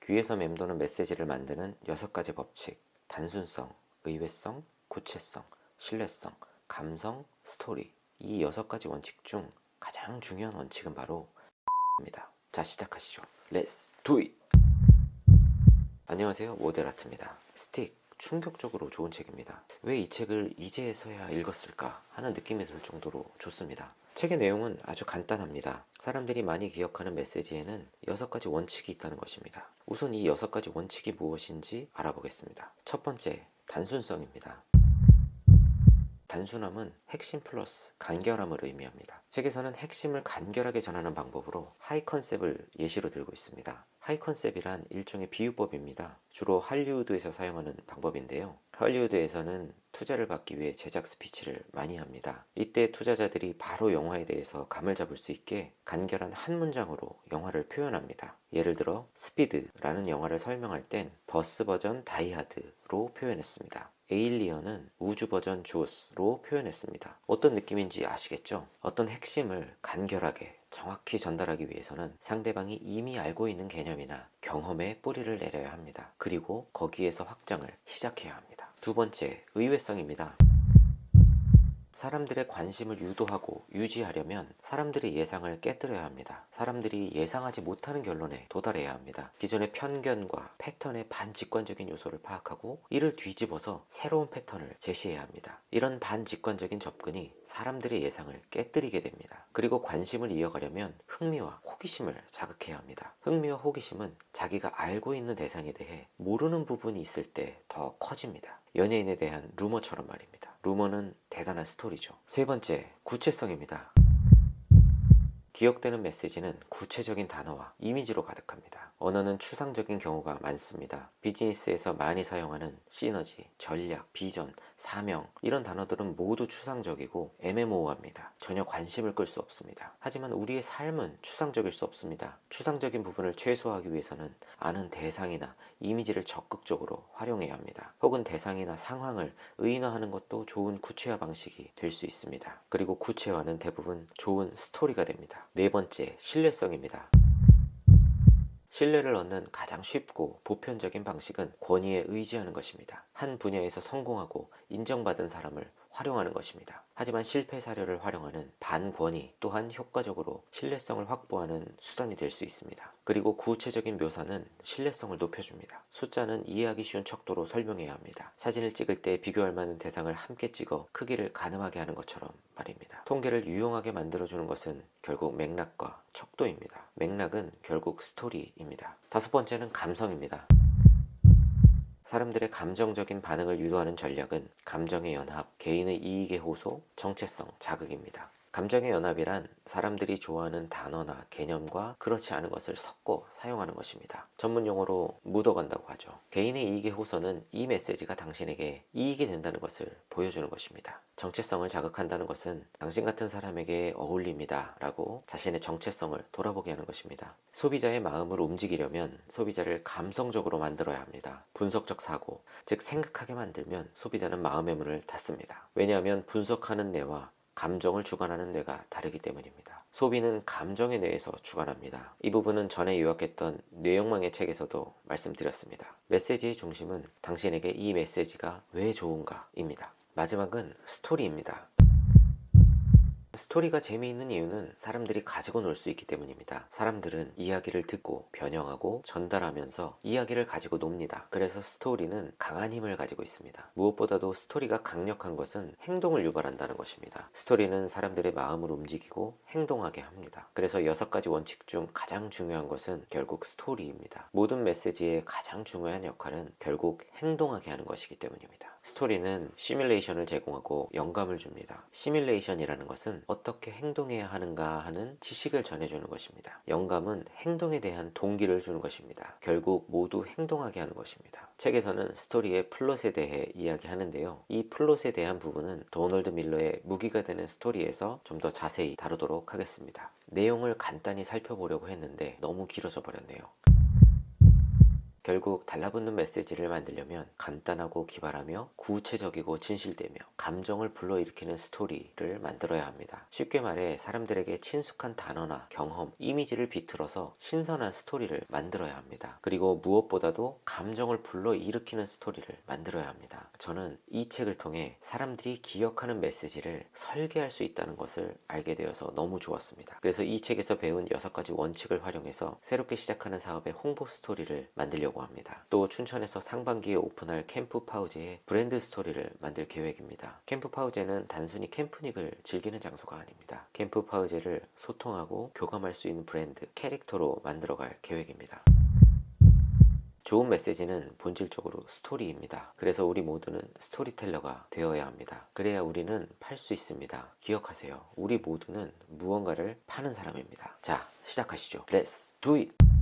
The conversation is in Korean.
귀에서 맴도는 메시지를 만드는 6가지 법칙. 단순성, 의외성, 구체성, 신뢰성, 감성, 스토리. 이 6가지 원칙 중 가장 중요한 원칙은 바로 입니다. 자, 시작하시죠. Let's do it! 안녕하세요, 모델아트입니다. 스틱, 충격적으로 좋은 책입니다. 왜 이 책을 이제서야 읽었을까 하는 느낌이 들 정도로 좋습니다. 책의 내용은 아주 간단합니다. 사람들이 많이 기억하는 메시지에는 6가지 원칙이 있다는 것입니다. 우선 이 6가지 원칙이 무엇인지 알아보겠습니다. 첫 번째, 단순성입니다. 단순함은 핵심 플러스 간결함을 의미합니다. 책에서는 핵심을 간결하게 전하는 방법으로 하이 컨셉을 예시로 들고 있습니다. 하이 컨셉이란 일종의 비유법입니다. 주로 할리우드에서 사용하는 방법인데요. 할리우드에서는 투자를 받기 위해 제작 스피치를 많이 합니다. 이때 투자자들이 바로 영화에 대해서 감을 잡을 수 있게 간결한 한 문장으로 영화를 표현합니다. 예를 들어 스피드라는 영화를 설명할 땐 버스 버전 다이하드로 표현했습니다. 에일리언은 우주 버전 조스로 표현했습니다. 어떤 느낌인지 아시겠죠? 어떤 핵심을 간결하게 정확히 전달하기 위해서는 상대방이 이미 알고 있는 개념이나 경험에 뿌리를 내려야 합니다. 그리고 거기에서 확장을 시작해야 합니다. 두 번째, 의외성입니다. 사람들의 관심을 유도하고 유지하려면 사람들의 예상을 깨뜨려야 합니다. 사람들이 예상하지 못하는 결론에 도달해야 합니다. 기존의 편견과 패턴의 반직관적인 요소를 파악하고 이를 뒤집어서 새로운 패턴을 제시해야 합니다. 이런 반직관적인 접근이 사람들의 예상을 깨뜨리게 됩니다. 그리고 관심을 이어가려면 흥미와 호기심을 자극해야 합니다. 흥미와 호기심은 자기가 알고 있는 대상에 대해 모르는 부분이 있을 때 더 커집니다. 연예인에 대한 루머처럼 말입니다. 루머는 대단한 스토리죠. 세 번째, 구체성입니다. 기억되는 메시지는 구체적인 단어와 이미지로 가득합니다. 언어는 추상적인 경우가 많습니다. 비즈니스에서 많이 사용하는 시너지, 전략, 비전, 사명 이런 단어들은 모두 추상적이고 애매모호합니다. 전혀 관심을 끌 수 없습니다. 하지만 우리의 삶은 추상적일 수 없습니다. 추상적인 부분을 최소화하기 위해서는 아는 대상이나 이미지를 적극적으로 활용해야 합니다. 혹은 대상이나 상황을 의인화하는 것도 좋은 구체화 방식이 될 수 있습니다. 그리고 구체화는 대부분 좋은 스토리가 됩니다. 네 번째, 신뢰성입니다. 신뢰를 얻는 가장 쉽고 보편적인 방식은 권위에 의지하는 것입니다. 한 분야에서 성공하고 인정받은 사람을 활용하는 것입니다. 하지만 실패 사례를 활용하는 반권위 또한 효과적으로 신뢰성을 확보하는 수단이 될 수 있습니다. 그리고 구체적인 묘사는 신뢰성을 높여줍니다. 숫자는 이해하기 쉬운 척도로 설명해야 합니다. 사진을 찍을 때 비교할 만한 대상을 함께 찍어 크기를 가늠하게 하는 것처럼 말입니다. 통계를 유용하게 만들어주는 것은 결국 맥락과 척도입니다. 맥락은 결국 스토리입니다. 다섯 번째는 감성입니다. 사람들의 감정적인 반응을 유도하는 전략은 감정의 연합, 개인의 이익의 호소, 정체성, 자극입니다. 감정의 연합이란 사람들이 좋아하는 단어나 개념과 그렇지 않은 것을 섞어 사용하는 것입니다. 전문 용어로 묻어간다고 하죠. 개인의 이익의 호소는 이 메시지가 당신에게 이익이 된다는 것을 보여주는 것입니다. 정체성을 자극한다는 것은 당신 같은 사람에게 어울립니다 라고 자신의 정체성을 돌아보게 하는 것입니다. 소비자의 마음을 움직이려면 소비자를 감성적으로 만들어야 합니다. 분석적 사고, 즉 생각하게 만들면 소비자는 마음의 문을 닫습니다. 왜냐하면 분석하는 뇌와 감정을 주관하는 뇌가 다르기 때문입니다. 소비는 감정의 뇌에서 주관합니다. 이 부분은 전에 요약했던 뇌영망의 책에서도 말씀드렸습니다. 메시지의 중심은 당신에게 이 메시지가 왜 좋은가 입니다. 마지막은 스토리입니다. 스토리가 재미있는 이유는 사람들이 가지고 놀 수 있기 때문입니다. 사람들은 이야기를 듣고 변형하고 전달하면서 이야기를 가지고 놉니다. 그래서 스토리는 강한 힘을 가지고 있습니다. 무엇보다도 스토리가 강력한 것은 행동을 유발한다는 것입니다. 스토리는 사람들의 마음을 움직이고 행동하게 합니다. 그래서 6가지 원칙 중 가장 중요한 것은 결국 스토리입니다. 모든 메시지의 가장 중요한 역할은 결국 행동하게 하는 것이기 때문입니다. 스토리는 시뮬레이션을 제공하고 영감을 줍니다. 시뮬레이션이라는 것은 어떻게 행동해야 하는가 하는 지식을 전해주는 것입니다. 영감은 행동에 대한 동기를 주는 것입니다. 결국 모두 행동하게 하는 것입니다. 책에서는 스토리의 플롯에 대해 이야기하는데요. 이 플롯에 대한 부분은 도널드 밀러의 무기가 되는 스토리에서 좀 더 자세히 다루도록 하겠습니다. 내용을 간단히 살펴보려고 했는데 너무 길어져 버렸네요. 결국 달라붙는 메시지를 만들려면 간단하고 기발하며 구체적이고 진실되며 감정을 불러일으키는 스토리를 만들어야 합니다. 쉽게 말해 사람들에게 친숙한 단어나 경험, 이미지를 비틀어서 신선한 스토리를 만들어야 합니다. 그리고 무엇보다도 감정을 불러일으키는 스토리를 만들어야 합니다. 저는 이 책을 통해 사람들이 기억하는 메시지를 설계할 수 있다는 것을 알게 되어서 너무 좋았습니다. 그래서 이 책에서 배운 6가지 원칙을 활용해서 새롭게 시작하는 사업의 홍보 스토리를 만들려고 합니다. 또 춘천에서 상반기에 오픈할 캠프 파우제의 브랜드 스토리를 만들 계획입니다. 캠프 파우제는 단순히 캠프닉을 즐기는 장소가 아닙니다. 캠프 파우제를 소통하고 교감할 수 있는 브랜드, 캐릭터로 만들어갈 계획입니다. 좋은 메시지는 본질적으로 스토리입니다. 그래서 우리 모두는 스토리텔러가 되어야 합니다. 그래야 우리는 팔 수 있습니다. 기억하세요. 우리 모두는 무언가를 파는 사람입니다. 자, 시작하시죠. Let's do it!